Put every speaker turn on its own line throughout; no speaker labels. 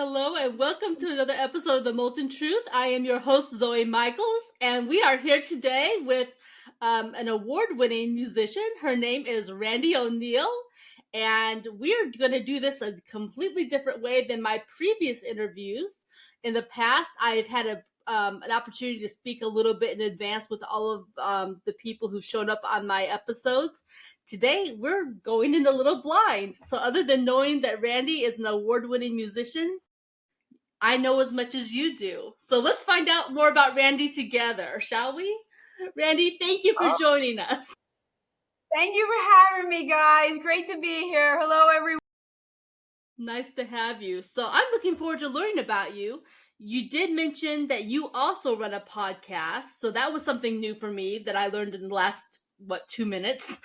Hello and welcome to another episode of the Molten Truth. I am your host, Zoey Michaels, and we are here today with an award-winning musician. Her name is Randie O'Neil, and we're going to do this a completely different way than my previous interviews. In the past, I've had an opportunity to speak a little bit in advance with all of the people who've shown up on my episodes. Today, we're going in a little blind. So other than knowing that Randie is an award-winning musician, I know as much as you do. So let's find out more about Randie together, shall we? Randie, thank you for joining us.
Thank you for having me, guys. Great to be here. Hello, everyone.
Nice to have you. So I'm looking forward to learning about you. You did mention that you also run a podcast. So that was something new for me that I learned in the last, 2 minutes?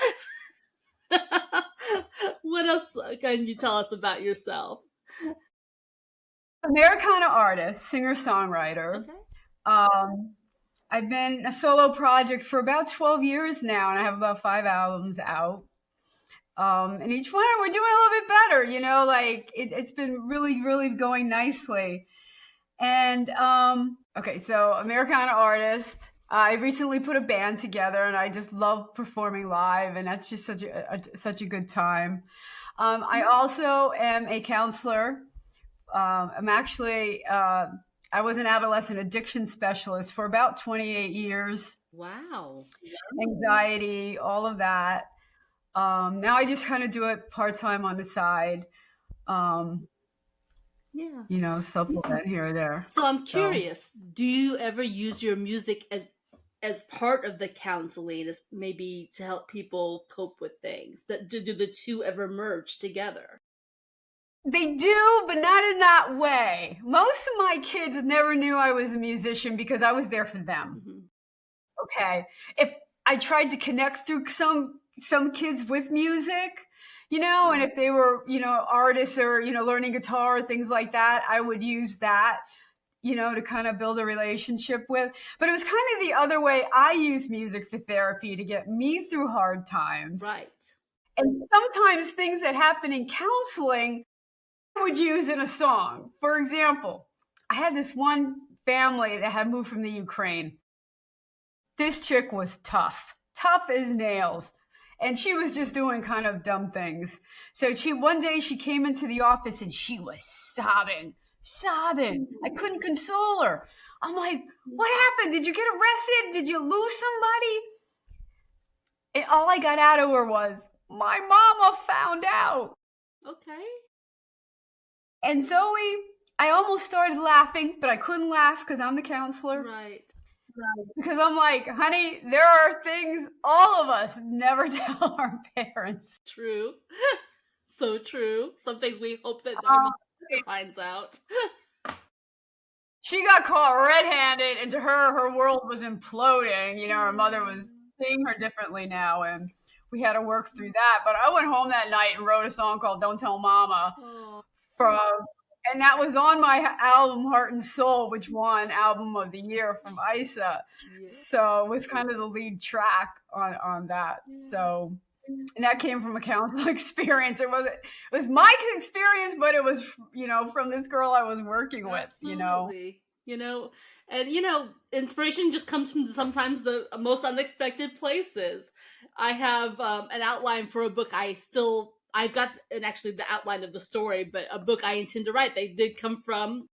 What else can you tell us about yourself?
Americana artist, singer-songwriter.
Okay.
I've been a solo project for about 12 years now, and I have about 5 albums out. And each one we're doing a little bit better, it's been really going nicely. And so Americana artist. I recently put a band together, and I just love performing live, and that's just such a good time. I also am a counselor. I'm actually I was an adolescent addiction specialist for about 28 years.
Wow.
Anxiety, all of that. Now I just kind of do it part-time on the side. Supplement here or there.
So I'm curious, do you ever use your music as part of the counseling, as maybe to help people cope with things? Do the two ever merge together?
They do, but not in that way. Most of my kids never knew I was a musician because I was there for them.
Mm-hmm.
Okay. If I tried to connect through some kids with music, and if they were, artists or, learning guitar or things like that, I would use that, to kind of build a relationship with. But it was kind of the other way. I use music for therapy to get me through hard times.
Right.
And sometimes things that happen in counseling I would use in a song. For example, I had this one family that had moved from the Ukraine. This chick was tough as nails. And she was just doing kind of dumb things. So one day she came into the office and she was sobbing. I couldn't console her. I'm like, what happened? Did you get arrested? Did you lose somebody? And all I got out of her was, my mama found out.
Okay.
And Zoe, I almost started laughing, but I couldn't laugh because I'm the counselor.
Right.
Because I'm like, honey, there are things all of us never tell our parents.
True. So true. Some things we hope that our mom never finds out.
She got caught red-handed, and to her world was imploding. Her mother was seeing her differently now, and we had to work through that. But I went home that night and wrote a song called Don't Tell Mama. And that was on my album Heart and Soul, which won Album of the Year from ISA. Yeah. So it was kind of the lead track on that. Yeah. So, and that came from a counseling experience. It was my experience, but it was, from this girl I was working with,
Absolutely. And inspiration just comes from sometimes the most unexpected places. I have an outline for a book I've got actually the outline of the story, but a book I intend to write, they did come from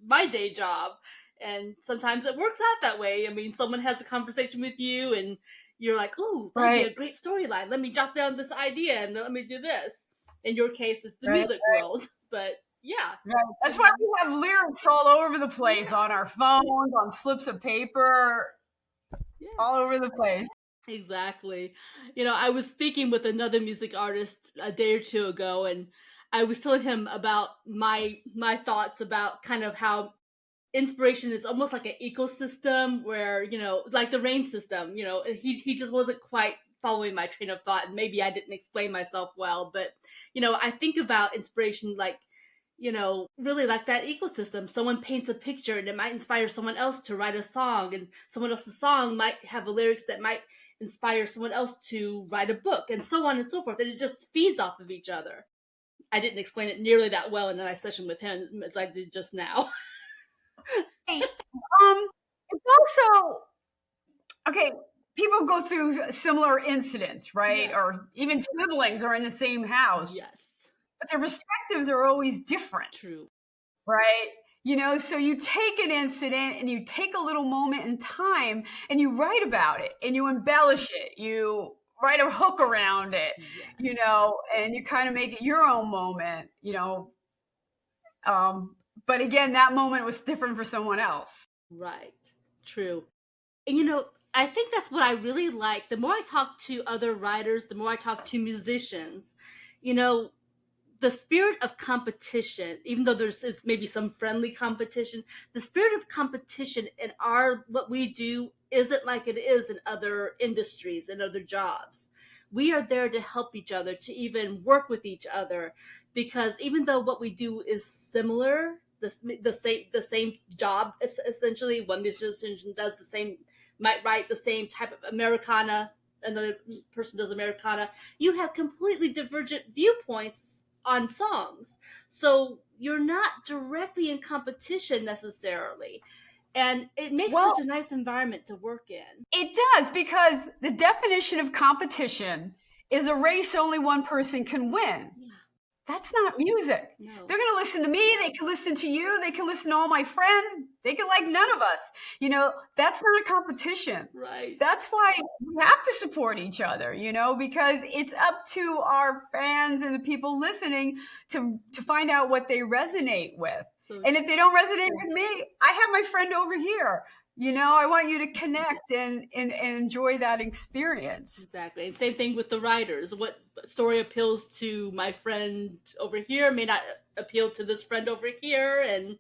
my day job. And sometimes it works out that way. I mean, someone has a conversation with you and you're like, oh, that'd be a great storyline. Let me jot down this idea and let me do this. In your case, it's the music world. But yeah.
Right. That's why we have lyrics all over the place, on our phones, on slips of paper, all over the place.
Exactly. I was speaking with another music artist a day or two ago, and I was telling him about my thoughts about kind of how inspiration is almost like an ecosystem where, like the rain system, he just wasn't quite following my train of thought, and maybe I didn't explain myself well, but, I think about inspiration like, really like that ecosystem. Someone paints a picture and it might inspire someone else to write a song, and someone else's song might have the lyrics that might inspire someone else to write a book, and so on and so forth. And it just feeds off of each other. I didn't explain it nearly that well in my session with him as I did just now.
It's also okay. People go through similar incidents, right?
Yeah.
Or even siblings are in the same house,
Yes.
but their perspectives are always different,
True.
right? So you take an incident and you take a little moment in time and you write about it and you embellish it. You write a hook around it,
Yes.
and you kind of make it your own moment, but again, that moment was different for someone else.
Right. True. And I think that's what I really like. The more I talk to other writers, the more I talk to musicians, the spirit of competition, even though there's maybe some friendly competition, the spirit of competition in what we do isn't like it is in other industries and other jobs. We are there to help each other, to even work with each other, because even though what we do is similar, the same job essentially, one musician does the same, might write the same type of Americana, another person does Americana. You have completely divergent viewpoints on songs. So you're not directly in competition necessarily. And it makes such a nice environment to work in.
It does, because the definition of competition is a race only one person can win.
Yeah.
That's not music.
No.
They're going to listen to me. They can listen to you. They can listen to all my friends. They can like none of us. That's not a competition.
Right.
That's why we have to support each other, because it's up to our fans and the people listening to find out what they resonate with. And if they don't resonate with me, I have my friend over here. I want you to connect and enjoy that experience.
Exactly. And same thing with the writers. What story appeals to my friend over here may not appeal to this friend over here. And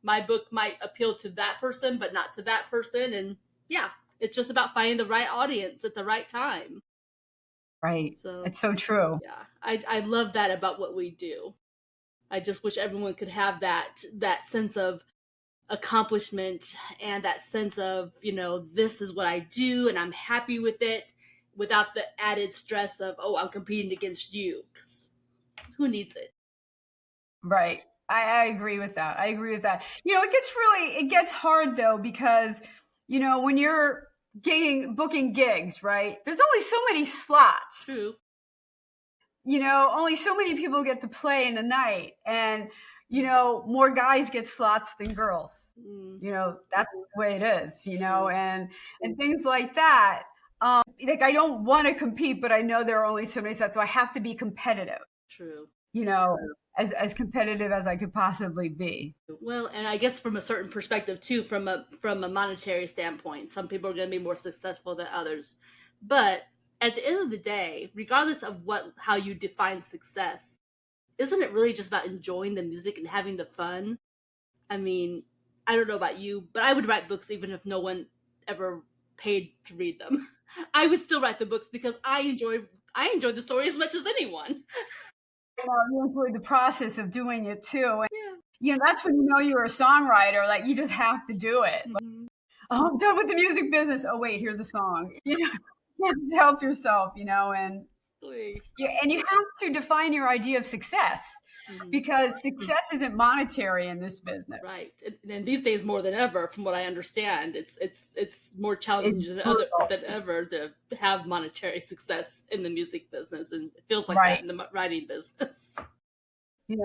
my book might appeal to that person, but not to that person. And yeah, it's just about finding the right audience at the right time.
Right. So it's so true.
Yeah. I love that about what we do. I just wish everyone could have that sense of accomplishment and that sense of, this is what I do and I'm happy with it, without the added stress of, oh, I'm competing against you, because who needs it?
Right. I agree with that. It gets hard though, because, when you're booking gigs, right? There's only so many slots.
True.
Only so many people get to play in a night, and more guys get slots than girls. That's the way it is, and things like that. Like, I don't want to compete, but I know there are only so many slots, so I have to be competitive.
True.
As competitive as I could possibly be.
Well, and I guess from a certain perspective too, from a monetary standpoint, some people are going to be more successful than others. But at the end of the day, regardless of how you define success, isn't it really just about enjoying the music and having the fun? I mean, I don't know about you, but I would write books even if no one ever paid to read them. I would still write the books because I enjoy the story as much as anyone.
You enjoy the process of doing it too. And, that's when you're a songwriter. Like, you just have to do it.
Mm-hmm.
Oh, I'm done with the music business. Oh, wait, here's a song. You have to help yourself, and and you have to define your idea of success, because success isn't monetary in this business.
Right. And these days more than ever, from what I understand, it's more challenging than ever to have monetary success in the music business, and it feels like that in the writing business.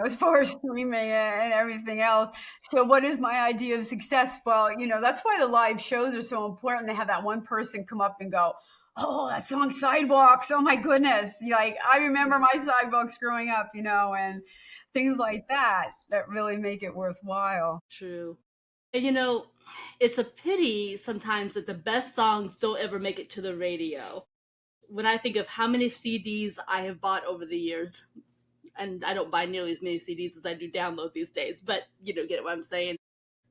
As far as streaming and everything else. So what is my idea of success? Well, that's why the live shows are so important. They have that one person come up and go, oh, that song Sidewalks. Oh my goodness. Like, I remember my sidewalks growing up, and things like that really make it worthwhile.
True. And it's a pity sometimes that the best songs don't ever make it to the radio. When I think of how many CDs I have bought over the years, and I don't buy nearly as many CDs as I do download these days, but get what I'm saying.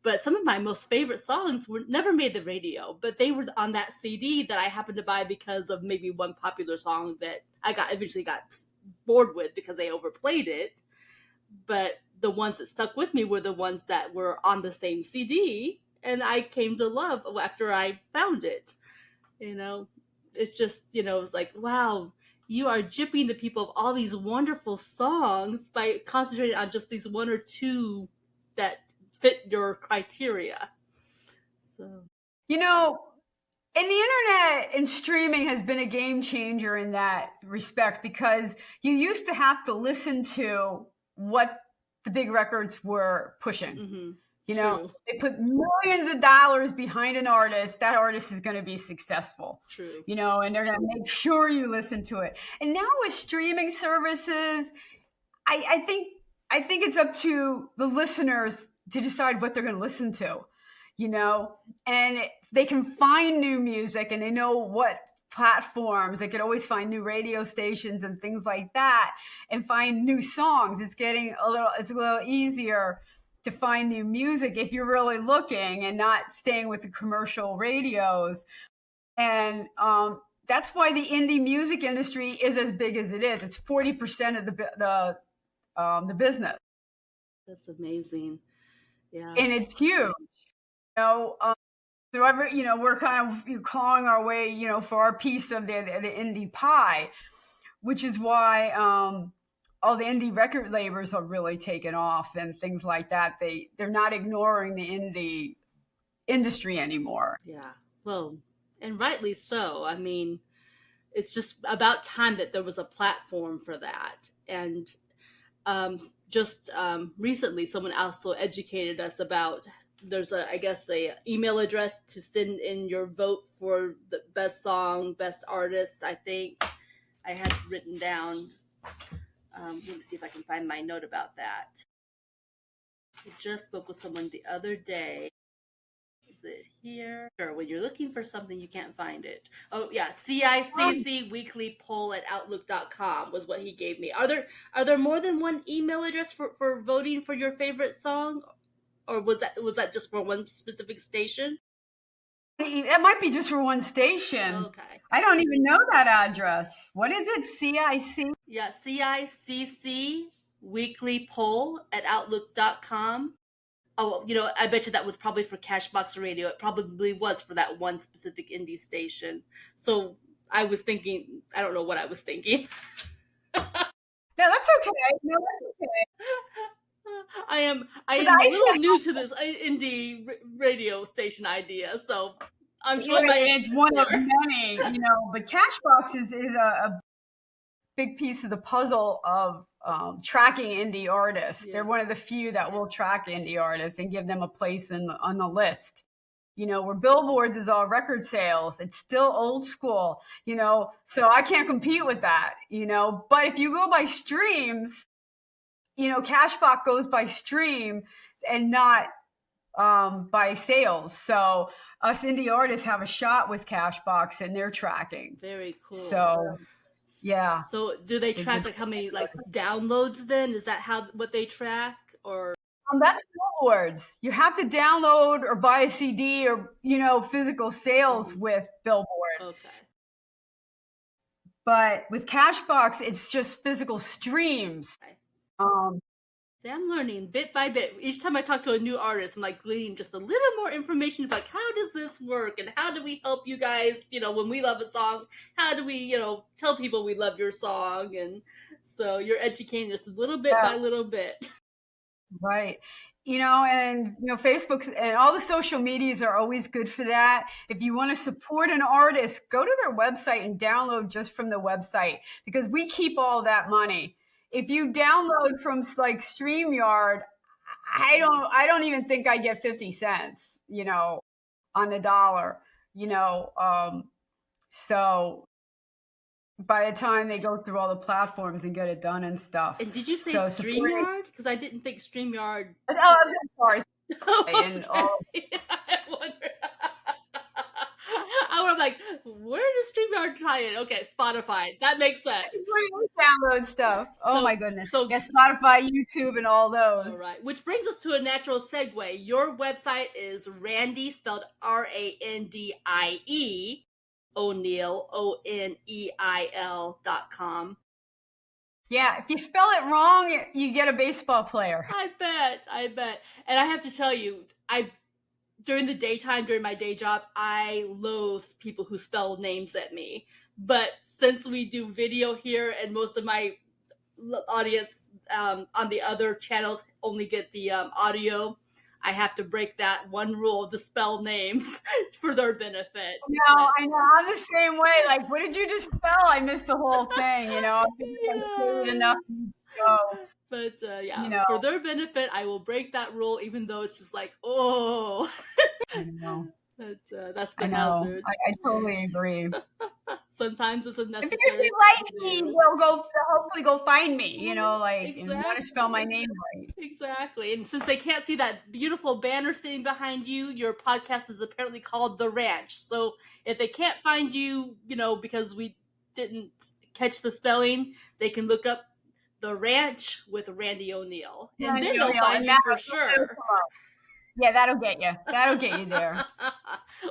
But some of my most favorite songs never made the radio, but they were on that CD that I happened to buy because of maybe one popular song that I eventually got bored with because they overplayed it. But the ones that stuck with me were the ones that were on the same CD, and I came to love after I found it. It's just, it's like, wow, you are gypping the people of all these wonderful songs by concentrating on just these one or two that fit your criteria. So,
You know, and the internet and streaming has been a game changer in that respect, because you used to have to listen to what the big records were pushing.
mm-hmm.
You know,
True.
they put millions of dollars behind an artist. That artist is going to be successful.
True.
You know, and they're going to make sure you listen to it. And now with streaming services, I think it's up to the listeners to decide what they're going to listen to. You know, and they can find new music, and they know what platforms. They could always find new radio stations and things like that, and find new songs. It's a little easier to find new music if you're really looking and not staying with the commercial radios. And that's why the indie music industry is as big as it is. It's 40% of the business.
That's amazing. Yeah.
And it's huge. You know, so we're kind of clawing our way, for our piece of the indie pie, which is why all the indie record labels are really taken off and things like that. They're not ignoring the indie industry anymore.
Yeah. Well, and rightly so. I mean, it's just about time that there was a platform for that. And just recently, someone also educated us about there's a email address to send in your vote for the best song, best artist. I think I had written down. Let me see if I can find my note about that. I just spoke with someone the other day. Is it here? Sure. When you're looking for something, you can't find it. Oh yeah, CICC weekly poll at outlook.com was what he gave me. Are there more than one email address for voting for your favorite song? Or was that just for one specific station?
It might be just for one station.
Okay.
I don't even know that address. What is it? CIC?
Yeah, CICC weekly poll at outlook.com. Oh, I bet you that was probably for Cashbox Radio. It probably was for that one specific indie station. So I was thinking, I don't know what I was thinking.
No, that's okay.
I am a little new to this indie radio station idea, so I'm sure
it's one of many, but Cashbox is a big piece of the puzzle of tracking indie artists. Yeah. They're one of the few that will track indie artists and give them a place on the list. Where Billboards is all record sales. It's still old school, so I can't compete with that, But if you go by streams, Cashbox goes by stream and not by sales. So us indie artists have a shot with Cashbox and their tracking.
Very cool.
So yeah.
So do they track how many downloads then? Is that what they track, or?
That's Billboards. You have to download or buy a CD or, physical sales with Billboard.
Okay.
But with Cashbox, it's just physical streams.
Okay. See, I'm learning bit by bit. Each time I talk to a new artist, I'm gleaning just a little more information about how does this work and how do we help you guys, when we love a song, how do we, tell people we love your song? And so you're educating us little bit by little bit.
Right. And, Facebook and all the social medias are always good for that. If you want to support an artist, go to their website and download just from the website, because we keep all that money. If you download from StreamYard, I don't even think I get 50 cents, on the dollar, so by the time they go through all the platforms and get it done and stuff.
And did you say StreamYard? Because I didn't think StreamYard.
Oh, I'm sorry. And all...
I wonder. I'm like, where does StreamYard tie in? Okay, Spotify. That makes sense.
Download stuff. Oh my goodness. So yeah, Spotify, YouTube, and all those.
All right. Which brings us to a natural segue. Your website is Randie, spelled Randie, O'Neil, ONEIL.com.
Yeah, if you spell it wrong, you get a baseball player.
I bet. And I have to tell you, during the daytime, during my day job, I loathe people who spell names at me. But since we do video here and most of my audience on the other channels only get the audio, I have to break that one rule to spell names for their benefit.
No, I know. I'm the same way. Like, what did you just spell? I missed the whole thing, you know. I think I say it enough.
But yeah,
you know.
for their benefit, I will break that rule, even though it's just like, oh.
I know.
But that's the
I know.
hazard.
I totally agree.
Sometimes it's unnecessary.
Because you like me, they'll hopefully go find me, you know, like,
exactly.
and want to spell my name right.
Exactly. And since they can't see that beautiful banner sitting behind you, your podcast is apparently called The Ranch. So if they can't find you, you know, because we didn't catch the spelling, they can look up The Ranch with Randie O'Neil. And then they'll find you for sure.
Yeah, that'll get you. That'll get you there.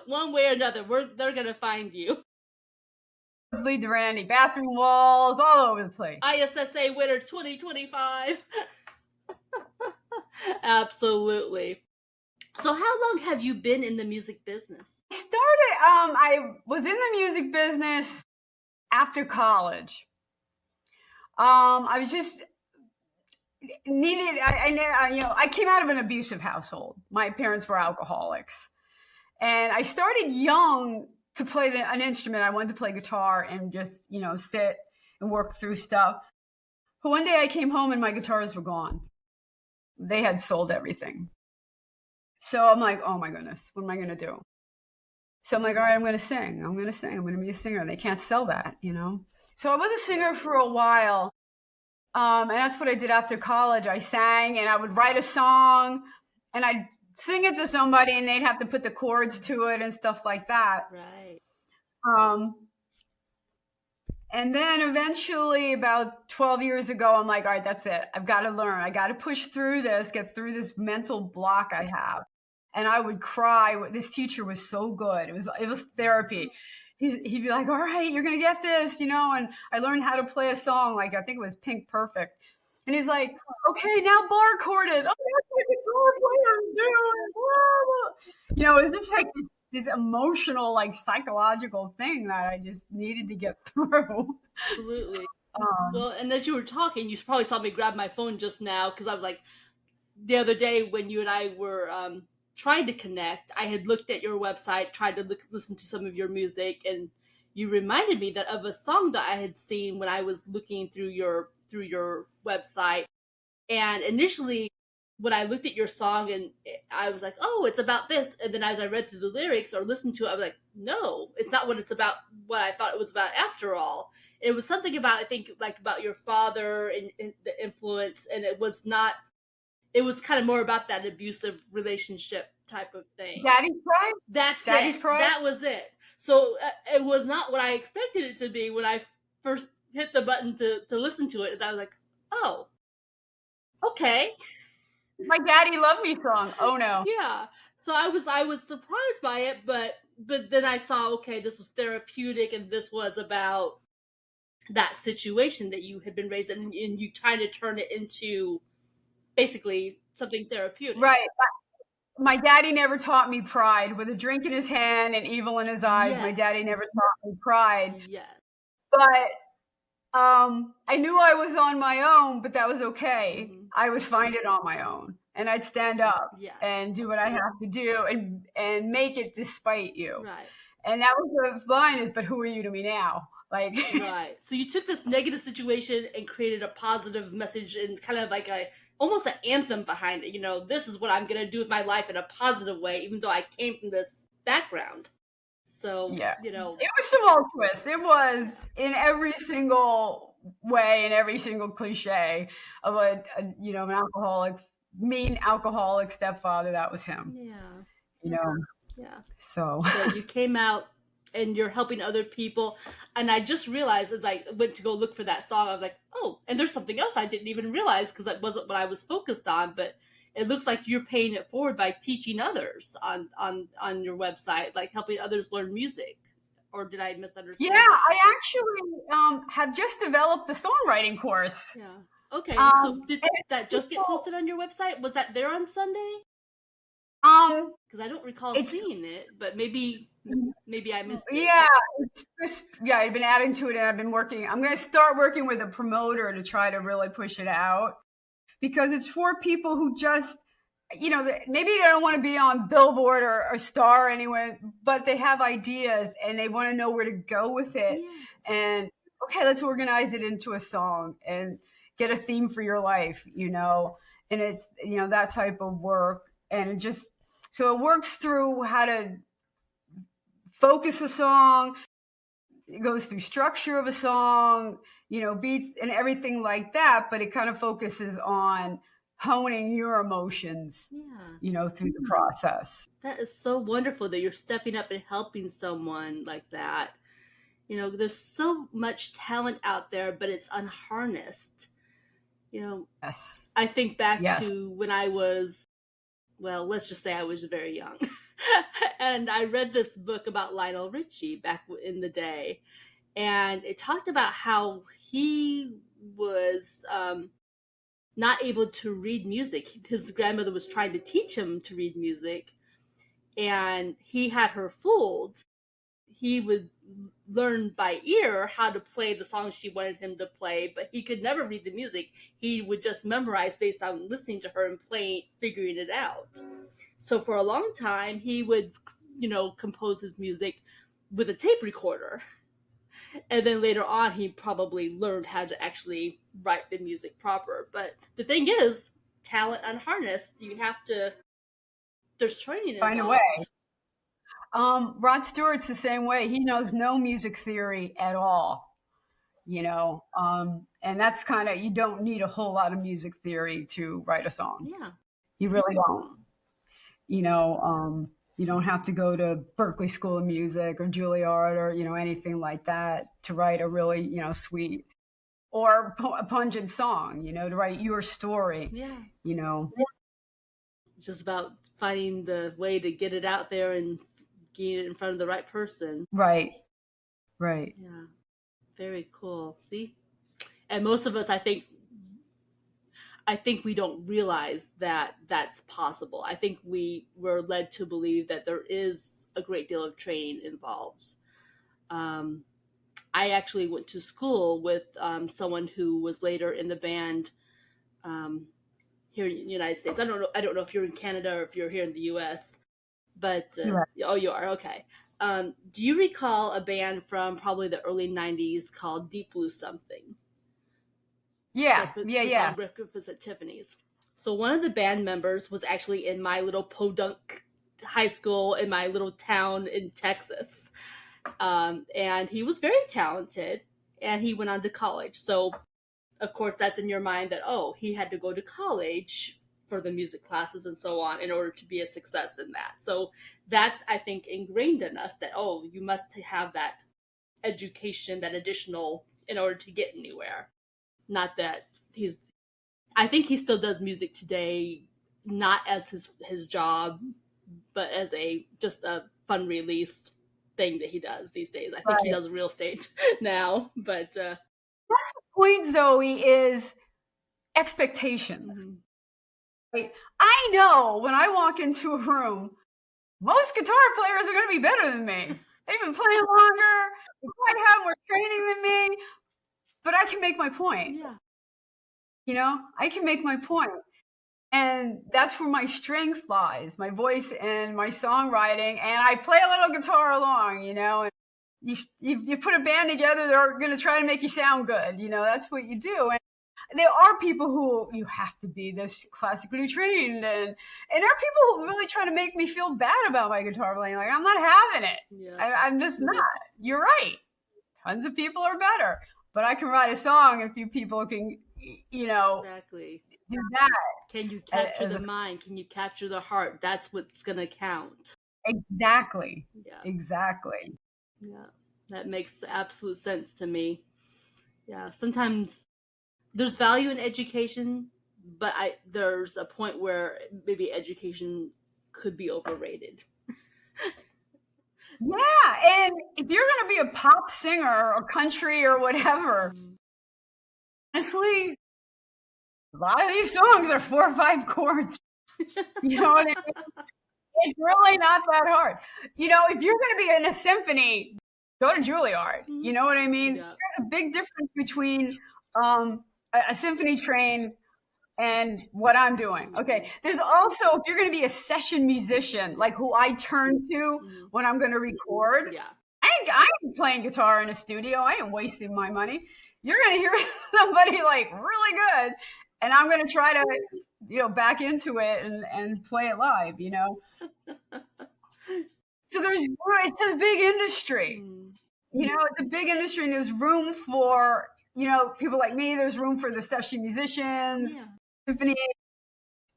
One way or another, they're going to find you.
Lead to Randie. Bathroom walls, all over the place.
ISSA winner 2025. Absolutely. So how long have you been in the music business?
I was in the music business after college. I was just needed, I came out of an abusive household. My parents were alcoholics. And I started young to play an instrument. I wanted to play guitar and just, you know, sit and work through stuff. But one day I came home and my guitars were gone. They had sold everything. So I'm like, oh my goodness, what am I going to do? So I'm like, all right, I'm going to sing. I'm going to be a singer. They can't sell that, you know? So I was a singer for a while. And that's what I did after college. I sang and I would write a song and I'd sing it to somebody and they'd have to put the chords to it and stuff like that.
Right.
And then eventually about 12 years ago, I'm like, all right, that's it. I've got to learn. I got to push through this, get through this mental block I have. And I would cry. This teacher was so good. It was therapy. He'd be like, all right, you're going to get this, you know? And I learned how to play a song. Like, I think it was Pink Perfect. And he's like, okay, now bar chord it. Oh, that's what guitar players do. You know, it's just like this emotional, like psychological thing that I just needed to get through.
Absolutely. Well, and as you were talking, you probably saw me grab my phone just now because I was like, the other day when you and I were trying to connect, I had looked at your website, tried to listen to some of your music, and you reminded me that of a song that I had seen when I was looking through your website. And initially, when I looked at your song and I was like, oh, it's about this. And then as I read through the lyrics or listened to it, I was like, no, it's not what it's about, what I thought it was about after all. It was something about, I think, like about your father and the influence. And it was kind of more about that abusive relationship type of thing.
Daddy's Pride?
Daddy's Pride? That was it. So it was not what I expected it to be when I first hit the button to listen to it. And I was like, oh, okay.
My Daddy Love Me song. Oh no.
Yeah. So I was surprised by it, but then I saw, okay, this was therapeutic and this was about that situation that you had been raised in, and you trying to turn it into basically something therapeutic.
Right. My daddy never taught me pride. With a drink in his hand and evil in his eyes, yes. My daddy never taught me pride.
Yes.
But I knew I was on my own, but that was okay. Mm-hmm. I would find it on my own. And I'd stand up and do what I have to do and make it despite you.
Right.
And that was the line is, but who are you to me now? Like
right. So you took this negative situation and created a positive message and kind of like almost an anthem behind it. You know, this is what I'm going to do with my life in a positive way, even though I came from this background. So, you know. It
was tumultuous. It was in every single way, in every single cliche of an alcoholic, mean alcoholic stepfather. That was him.
Yeah.
You know.
Yeah.
So
you came out and you're helping other people. And I just realized as I went to go look for that song, I was like, oh, and there's something else I didn't even realize because that wasn't what I was focused on. But it looks like you're paying it forward by teaching others on your website, like helping others learn music. Or did I misunderstand?
Yeah, I actually have just developed the songwriting course.
Yeah. Okay. So did that just get posted on your website? Was that there on Sunday? Because I don't recall seeing it, but maybe I missed it.
Yeah, I've been adding to it, and I've been working. I'm going to start working with a promoter to try to really push it out, because it's for people who just, maybe they don't want to be on Billboard or a star anyway, but they have ideas and they want to know where to go with it. Yeah. And okay, let's organize it into a song and get a theme for your life, and it's, that type of work. And so it works through how to focus a song. It goes through structure of a song, beats and everything like that, but it kind of focuses on honing your emotions, through the process.
That is so wonderful that you're stepping up and helping someone like that. There's so much talent out there, but it's unharnessed.
Yes.
I think back to when I was, let's just say I was very young. And I read this book about Lionel Richie back in the day. And it talked about how he was not able to read music. His grandmother was trying to teach him to read music, and he had her fooled. He would learn by ear how to play the songs she wanted him to play, but he could never read the music. He would just memorize based on listening to her and figuring it out. So for a long time, he would, compose his music with a tape recorder. And then later on, he probably learned how to actually write the music proper. But the thing is, talent unharnessed, there's training involved.
Find a way. Rod Stewart's the same way. He knows no music theory at all, and that's kind of, you don't need a whole lot of music theory to write a song.
Yeah.
You really don't. You don't have to go to Berklee School of Music or Juilliard or, anything like that to write a really, sweet or a pungent song, to write your story.
Yeah. It's just about finding the way to get it out there and getting it in front of the right person.
Right.
Yeah. Very cool. See? And most of us, I think we don't realize that that's possible. I think we were led to believe that there is a great deal of training involved. I actually went to school with someone who was later in the band here in the United States. I don't know if you're in Canada or if you're here in the U.S., but oh, you are? Okay. Do you recall a band from probably the early 90s called Deep Blue Something?
Yeah.
Breakfast at Tiffany's. So one of the band members was actually in my little podunk high school in my little town in Texas. And he was very talented, and he went on to college. So, of course, that's in your mind that, he had to go to college for the music classes and so on in order to be a success in that. So that's, I think, ingrained in us that, you must have that education, that additional, in order to get anywhere. Not that I think he still does music today, not as his job, but as just a fun release thing that he does these days. I think he does real estate now, but that's
the point, Zoe, is expectations. Mm-hmm. Right? I know when I walk into a room, most guitar players are going to be better than me. They've been playing longer, they probably have more training than me, but I can make my point.
Yeah.
I can make my point. And that's where my strength lies, my voice and my songwriting. And I play a little guitar along, and you put a band together, they're going to try to make you sound good. That's what you do. And there are people who you have to be this classically trained. And there are people who really try to make me feel bad about my guitar playing. Like, I'm not having it. Yeah. I'm just not. You're right. Tons of people are better. But I can write a song, and few people can,
exactly
do that.
Can you capture the mind? Can you capture the heart? That's what's going to count.
Exactly.
Yeah.
Exactly.
Yeah. That makes absolute sense to me. Yeah. Sometimes there's value in education, but there's a point where maybe education could be overrated.
Yeah, and if you're going to be a pop singer or country or whatever, honestly, a lot of these songs are 4 or 5 chords. You know what I mean? It's really not that hard. You know, if you're going to be in a symphony, go to Juilliard. You know what I mean?
Yeah.
There's a big difference between a symphony train and what I'm doing. Okay. There's also, if you're going to be a session musician, like who I turn to when I'm going to record,
Yeah.
I ain't playing guitar in a studio. I ain't wasting my money. You're going to hear somebody like really good, and I'm going to try to, you know, back into it and play it live, you know? So it's a big industry. You know, it's a big industry, and there's room for, you know, people like me. There's room for the session musicians, symphony.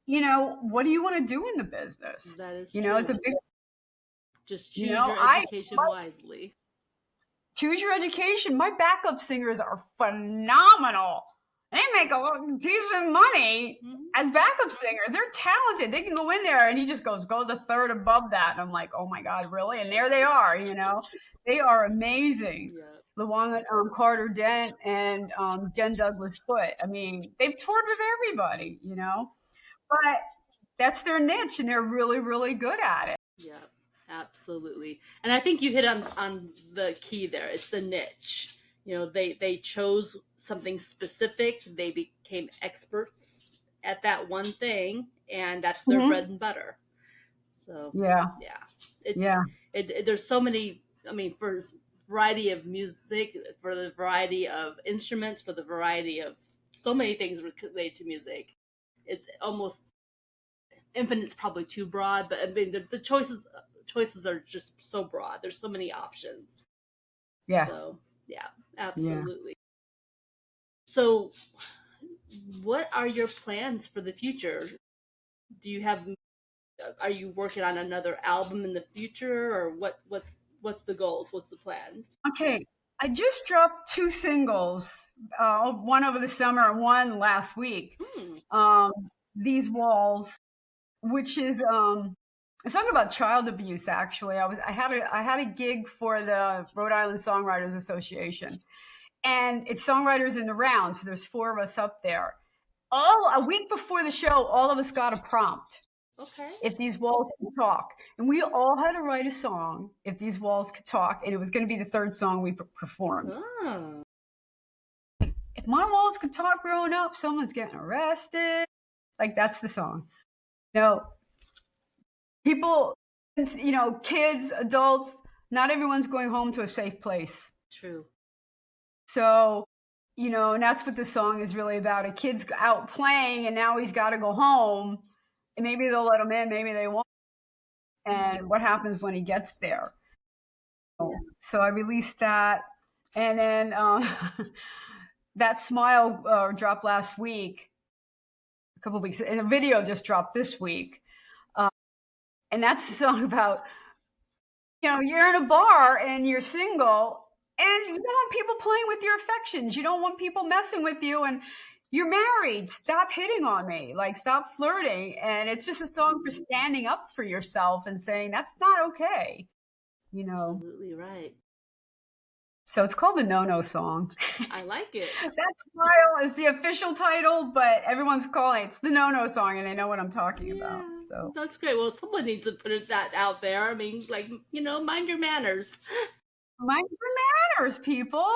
You know, what do you want to do in the business?
That is
you
true.
know, it's a big.
Just choose your education wisely.
Choose your education. My backup singers are phenomenal. They make a decent money as backup singers. They're talented. They can go in there, and he just goes, go the third above that. And I'm like, oh my God, really? And there they are, you know. They are amazing. Yeah. LaWanda Carter Dent and Jen Douglas Foote. I mean, they've toured with everybody, you know. But that's their niche, and they're really, really good at it.
Yeah, absolutely. And I think you hit on the key there. It's the niche. You know, they chose something specific. They became experts at that one thing, and that's their bread and butter. So there's so many. I mean, for variety of music, for the variety of instruments, for the variety of so many things related to music, it's almost infinite's probably too broad, but I mean the choices are just so broad. There's so many options.
Yeah.
So yeah, absolutely. Yeah. So what are your plans for the future? Are you working on another album in the future, or what's the goals? What's the plans?
Okay. I just dropped 2 singles, one over the summer and one last week. These Walls, which is a song about child abuse. Actually, I had a gig for the Rhode Island Songwriters Association, and it's songwriters in the round. So there's 4 of us up there. A week before the show, all of us got a prompt.
Okay.
If these walls could talk, and we all had to write a song. If these walls could talk, and it was going to be the 3rd song we performed.
Oh.
If my walls could talk growing up, someone's getting arrested. Like, that's the song. You know, people, you know, kids, adults, not everyone's going home to a safe place.
True.
So, you know, and that's what the song is really about. A kid's out playing, and now he's got to go home, and maybe they'll let him in, maybe they won't. And what happens when he gets there? So I released that, and then That Smile dropped last week, a couple of weeks, and a video just dropped this week. And that's a song about, you know, you're in a bar and you're single, and you don't want people playing with your affections. You don't want people messing with you, and you're married. Stop hitting on me. Like, stop flirting. And it's just a song for standing up for yourself and saying that's not okay. You know.
Absolutely right.
So it's called the No-No song.
I like it.
That Smile is the official title, but everyone's calling it's the No-No song, and they know what I'm talking about. So
that's great. Well, someone needs to put that out there. I mean, like, you know, mind your manners.
Mind your manners, people.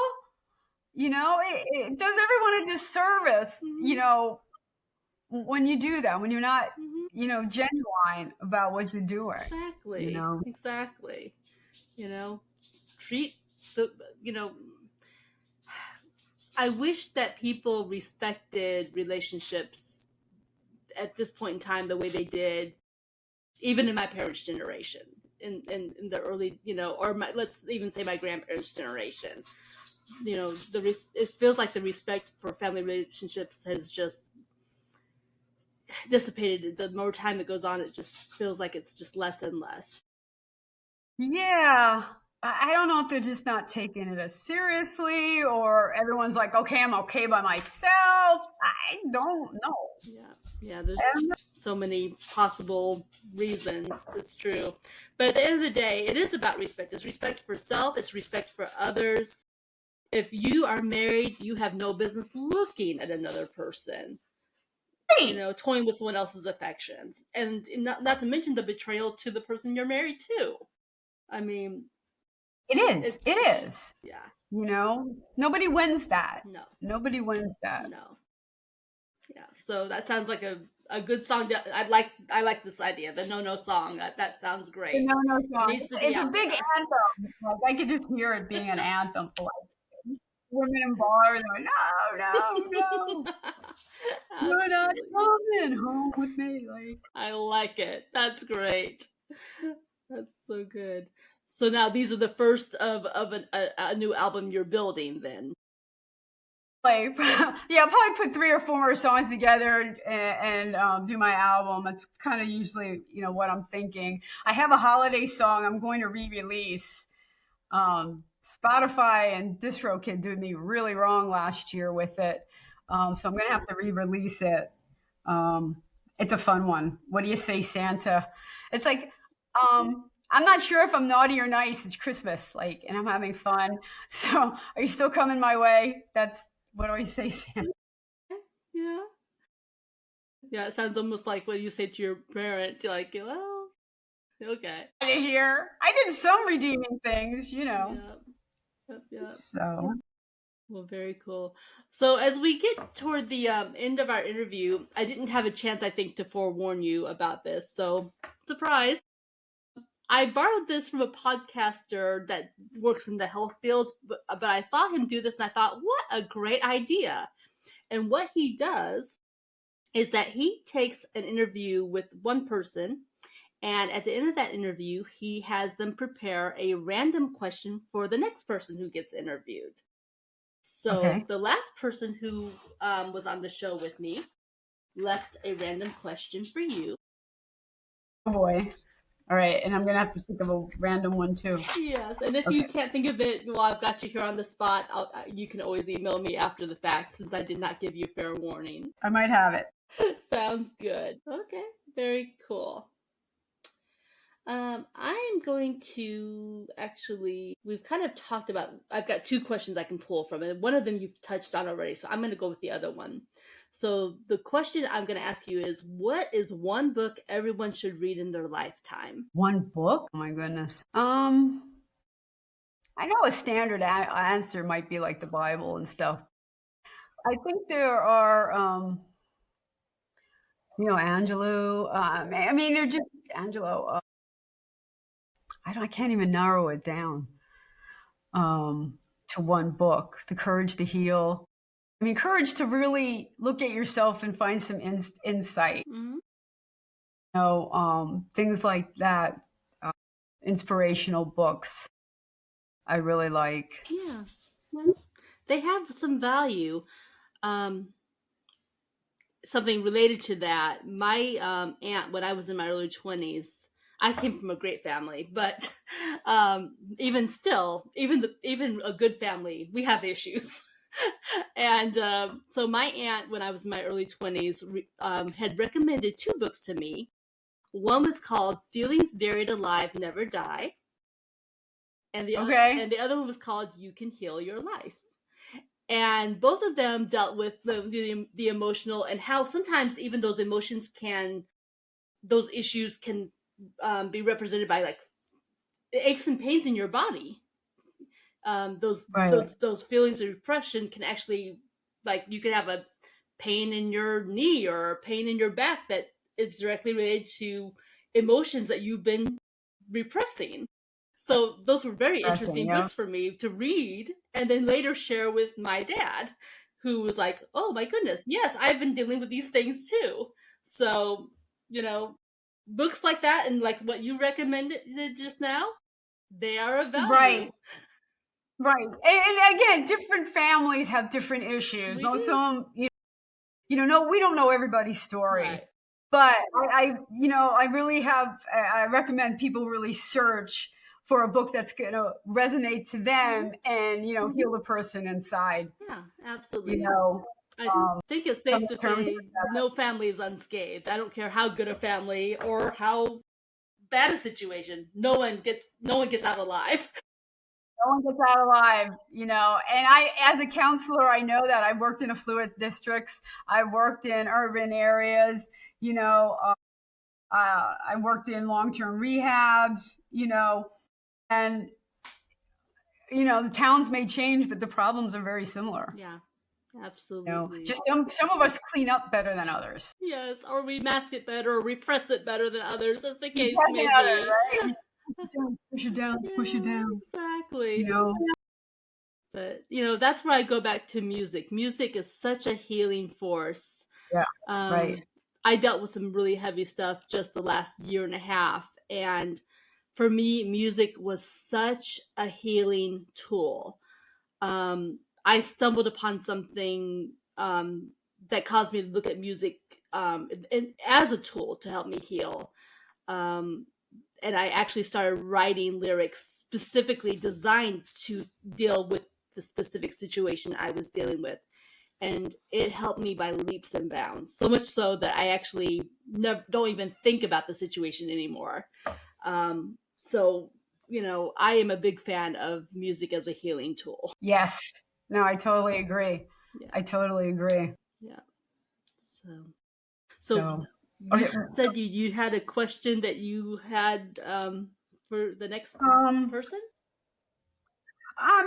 You know, it does everyone a disservice, you know, when you do that, when you're not, you know, genuine about what you're doing.
Exactly.
You know?
Exactly. You know, I wish that people respected relationships at this point in time the way they did, even in my parents' generation, in the early, you know, or let's even say my grandparents' generation. You know, it feels like the respect for family relationships has just dissipated. The more time that goes on, it just feels like it's just less and less.
Yeah. I don't know if they're just not taking it as seriously, or everyone's like, okay, I'm okay by myself. I don't know.
Yeah, there's so many possible reasons. It's true. But at the end of the day, it is about respect. It's respect for self. It's respect for others. If you are married, you have no business looking at another person.
Right.
toying with someone else's affections, and not to mention the betrayal to the person you're married to. I mean,
It is.
it's
It is.
yeah,
Nobody wins that.
no,
Nobody wins that.
no, yeah. So that sounds like a good song. That I like this idea, the no song. That sounds
The
great.
No No
It
song.
needs to be
It's a
out
big
there.
anthem. Like, I could just hear it being an anthem for like women in bars. Like, no, no, no, you're not
Absolutely.
coming home with me. Like,
I like it. That's great. That's so good. So now these are the first of a new album you're building then.
like yeah, I'll probably put 3 or 4 more songs together and do my album. That's kind of usually what I'm thinking. I have a holiday song I'm going to re-release. Spotify and DistroKid did me really wrong last year with it. So I'm gonna have to re-release it. It's a fun one. What do you say, Santa? It's like I'm not sure if I'm naughty or nice. It's Christmas, like, and I'm having fun. So are you still coming my way? That's what do I say, Santa?
Yeah. Yeah, it sounds almost like what you say to your parents. You're like, well, okay.
This year, I did some redeeming things.
Yeah. Yep.
So
Well, very cool. So as we get toward the end of our interview, I didn't have a chance, I think, to forewarn you about this. So, surprise. I borrowed this from a podcaster that works in the health field, but I saw him do this and I thought, what a great idea. And what he does is that he takes an interview with one person, and at the end of that interview, he has them prepare a random question for the next person who gets interviewed. So
okay.
the last person who was on the show with me left a random question for you.
Oh boy. All right, and I'm gonna have to think of a random one too.
Yes, and if you can't think of it while I've got you here on the spot, you can always email me after the fact, since I did not give you fair warning.
I might have it.
Sounds good. Okay, very cool. I'm going to actually, we've kind of talked about, I've got 2 questions I can pull from, and one of them you've touched on already, so I'm going to go with the other one. So the question I'm going to ask you is, what is one book everyone should read in their lifetime?
One book? Oh my goodness. I know a standard answer might be like the Bible and stuff. I think there are, Angelo. I mean, they're just Angelo. I can't even narrow it down to one book. The Courage to Heal. I mean, courage to really look at yourself and find some insight.
Mm-hmm.
Things like that. Inspirational books. I really like.
Yeah, well, they have some value. Something related to that, my aunt, when I was in my early 20s, I came from a great family, but even still, even a good family, we have issues. And so my aunt, when I was in my early 20s, had recommended 2 books to me. One was called Feelings Buried Alive Never Die, and the other one was called You Can Heal Your Life. And both of them dealt with the emotional, and how sometimes even those emotions those issues can be represented by like aches and pains in your body. Those feelings of depression can actually, like, you could have a pain in your knee or a pain in your back that is directly related to emotions that you've been repressing. So those were very interesting books for me to read, and then later share with my dad, who was like, oh my goodness, yes, I've been dealing with these things too. So, books like that, and like what you recommended just now, they are of value.
Right. And again, different families have different issues. Some, no, we don't know everybody's story.
Right.
But I recommend people really search for a book that's going to resonate to them and, heal the person inside.
Yeah, absolutely. I think it's safe to say no family is unscathed. I don't care how good a family or how bad a situation. No one gets out alive.
No one gets out alive, you know. And I, as a counselor, I know that I've worked in affluent districts. I've worked in urban areas, you know. I worked in long-term rehabs, you know, and you know the towns may change, but the problems are very similar.
Yeah,
You know,
absolutely.
just some of us clean up better than others.
Yes, or we mask it better or repress it better than others, as the
You
case
press
may
it
be.
right? Push it down, push it
Yeah,
down. You
exactly.
know,
But that's where I go back to music. Music is such a healing force.
yeah,
Um,
right.
I dealt with some really heavy stuff just the last year and a half, and for me, music was such a healing tool. I stumbled upon something that caused me to look at music as a tool to help me heal. Um, and I actually started writing lyrics specifically designed to deal with the specific situation I was dealing with. And it helped me by leaps and bounds. So much so that I actually don't even think about the situation anymore. So, I am a big fan of music as a healing tool.
Yes. No, I totally agree.
Yeah.
I totally agree.
Yeah. So
So,
you
okay.
said you had a question that you had for the next person?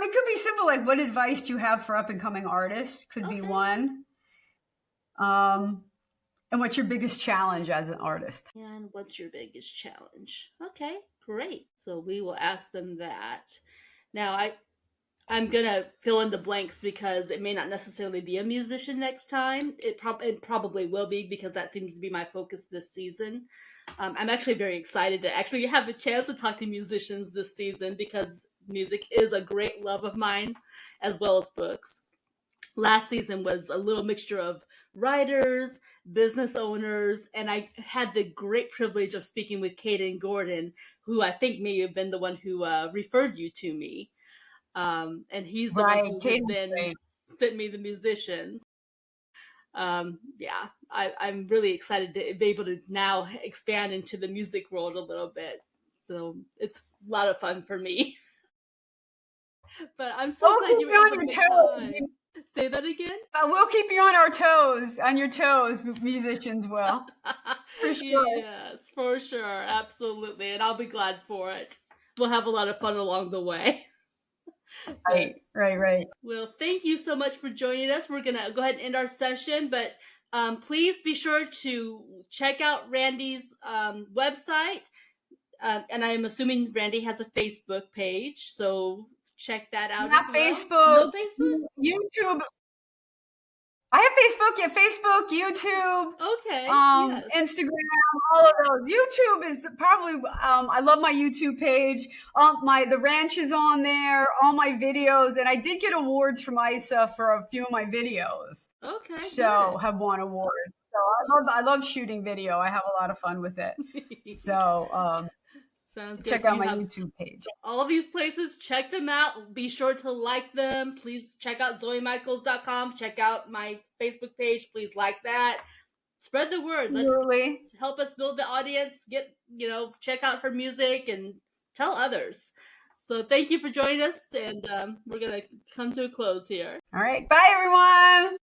It could be simple, like what advice do you have for up and coming artists? Could be one. And what's your biggest challenge as an artist?
And what's your biggest challenge? Okay, great. So we will ask them that. Now I'm gonna fill in the blanks because it may not necessarily be a musician next time. It probably will be because that seems to be my focus this season. I'm actually very excited to actually have the chance to talk to musicians this season because music is a great love of mine, as well as books. Last season was a little mixture of writers, business owners, and I had the great privilege of speaking with Caden Gordon, who I think may have been the one who referred you to me. And he's the one who has then sent me the musicians. Yeah, I'm really excited to be able to now expand into the music world a little bit. So it's a lot of fun for me. But I'm so glad you were able to make time. Say that again?
We'll keep you on your toes, musicians will. For sure.
Yes, for sure. Absolutely. And I'll be glad for it. We'll have a lot of fun along the way.
Right.
Well, thank you so much for joining us. We're going to go ahead and end our session, but please be sure to check out Randie's website. And I'm assuming Randie has a Facebook page, so check that out.
Not
Facebook.
No
Facebook?
YouTube. I have Facebook, Facebook, YouTube.
Okay. Yes.
Instagram, all of those. YouTube is probably. I love my YouTube page. The ranch is on there. All my videos, and I did get awards from ISA for a few of my videos.
Okay.
So have won awards. So I love shooting video. I have a lot of fun with it. So
sounds good.
Check out my YouTube page.
All these places, check them out. Be sure to like them. Please check out ZoeyMichaels.com. Check out my Facebook page. Please like that. Spread the word. Let's help us build the audience. Check out her music and tell others. So thank you for joining us, and we're going to come to a close here.
All right. Bye, everyone.